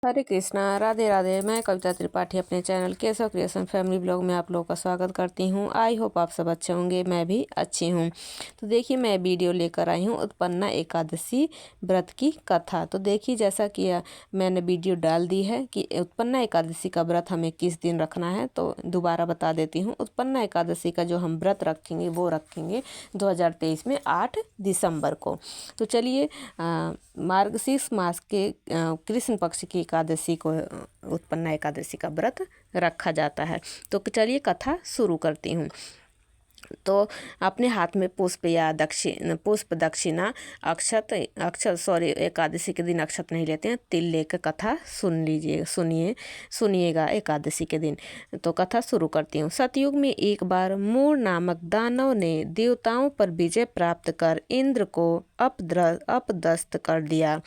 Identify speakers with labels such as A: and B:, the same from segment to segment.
A: हरे कृष्णा, राधे राधे। मैं कविता त्रिपाठी अपने channel Keshav creation family blog में आप लोगों का स्वागत करती हूं। आई होप आप सब अच्छे होंगे, मैं भी अच्छी हूं। तो देखिए, मैं वीडियो लेकर आई हूं उत्पन्ना एकादशी व्रत की कथा। तो देखिए, जैसा कि मैंने वीडियो डाल दी है कि उत्पन्ना एकादशी का व्रत हमें किस दिन रखना है, तो दोबारा बता देती हूँ। उत्पन्ना एकादशी का जो हम व्रत रखेंगे वो रखेंगे 2023 में 8 दिसंबर को। तो चलिए, मार्गशीर्ष मास के कृष्ण पक्ष की एकादशी को उत्पन्ना एकादशी का व्रत रखा जाता है। तो चलिए कथा शुरू करती हूँ। तो अपने हाथ में पुष्प या दक्षिणा एकादशी के दिन अक्षत नहीं लेते हैं, तिल लेकर कथा सुनिएगा एकादशी के दिन। तो कथा शुरू करती हूँ। सतयुग में एक बार मूर नामक दानव ने देवताओं पर विजय प्राप्त कर इंद्र को अपदस्थ कर दिया।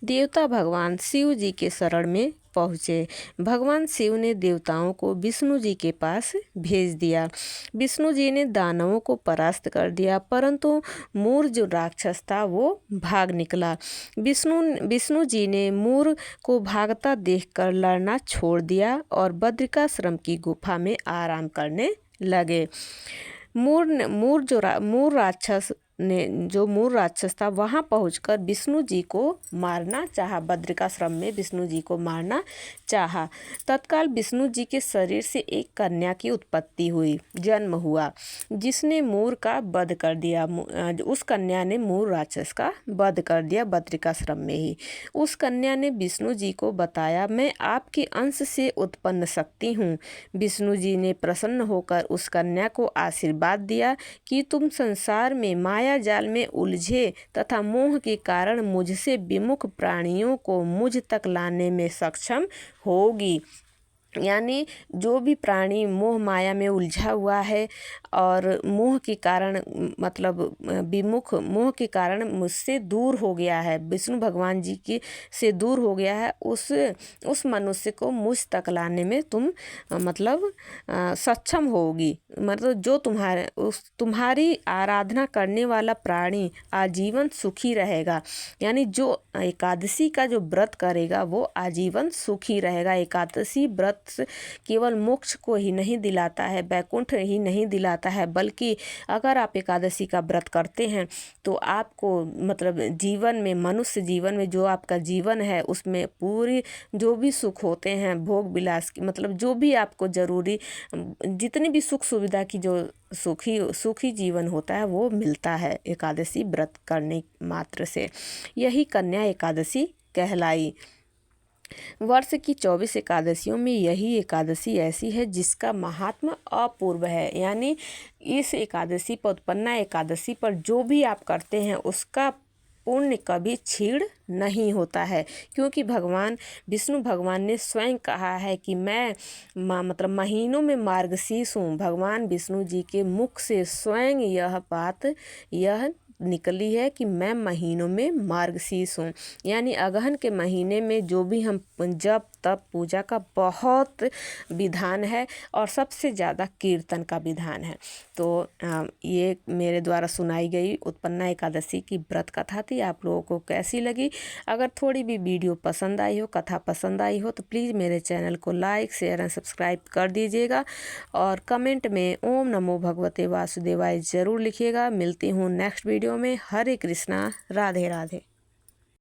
A: देवता भगवान शिव जी के शरण में पहुँचे। भगवान शिव ने देवताओं को विष्णु जी के पास भेज दिया। विष्णु जी ने दानवों को परास्त कर दिया, परंतु मूर जो राक्षस था वो भाग निकला। विष्णु जी ने मूर को भागता देखकर लड़ना छोड़ दिया और बद्रिकाश्रम की गुफा में आराम करने लगे। मूर राक्षस था, वहां पहुंचकर विष्णु जी को मारना चाहा। बद्रिकाश्रम में विष्णु जी को मारना चाहा। तत्काल विष्णु जी के शरीर से एक कन्या की उत्पत्ति हुई, जन्म हुआ, जिसने मूर का वध कर दिया। उस कन्या ने मूर राक्षस का वध कर दिया बद्रिकाश्रम में ही। उस कन्या ने विष्णु जी को बताया, मैं आपके अंश से उत्पन्न शक्ति हूँ। विष्णु जी ने प्रसन्न होकर उस कन्या को आशीर्वाद दिया कि तुम संसार में माया जाल में उलझे तथा मोह के कारण मुझसे विमुख प्राणियों को मुझ तक लाने में सक्षम होगी। यानी जो भी प्राणी मोह माया में उलझा हुआ है और मोह के कारण मतलब विमुख मोह के कारण मुझसे दूर हो गया है, विष्णु भगवान जी की से दूर हो गया है, उस मनुष्य को मुझ तक लाने में तुम मतलब सक्षम होगी। मतलब जो तुम्हारी आराधना करने वाला प्राणी आजीवन सुखी रहेगा। यानी जो एकादशी का जो व्रत करेगा वो आजीवन सुखी रहेगा। एकादशी व्रत केवल मोक्ष को ही नहीं दिलाता है, वैकुंठ ही नहीं दिलाता है, बल्कि अगर आप एकादशी का व्रत करते हैं तो आपको मतलब जीवन में, मनुष्य जीवन में जो आपका जीवन है उसमें पूरी जो भी सुख होते हैं, भोग विलास की मतलब जो भी आपको जरूरी जितनी भी सुख सुविधा की जो सुखी जीवन होता है वो मिलता है एकादशी व्रत करने मात्र से। यही कन्या एकादशी कहलाई। वर्ष की 24 एकादशियों में यही एकादशी ऐसी है जिसका महात्मा अपूर्व है। यानी इस एकादशी पर, उत्पन्ना एकादशी पर जो भी आप करते हैं उसका पुण्य कभी क्षीण नहीं होता है, क्योंकि विष्णु भगवान ने स्वयं कहा है कि मैं मतलब महीनों में मार्गशीर्ष हूँ। भगवान विष्णु जी के मुख से स्वयं यह निकली है कि मैं महीनों में मार्गशीर्ष हूँ। यानी अगहन के महीने में जो भी हम जप तप पूजा का बहुत विधान है और सबसे ज़्यादा कीर्तन का विधान है। तो ये मेरे द्वारा सुनाई गई उत्पन्ना एकादशी की व्रत कथा थी। आप लोगों को कैसी लगी? अगर थोड़ी भी वीडियो पसंद आई हो, कथा पसंद आई हो, तो प्लीज़ मेरे चैनल को लाइक शेयर एंड सब्सक्राइब कर दीजिएगा और कमेंट में ओम नमो भगवते वासुदेवाय ज़रूर लिखिएगा। मिलती हूँ नेक्स्ट वीडियो में। हरे कृष्णा, राधे राधे।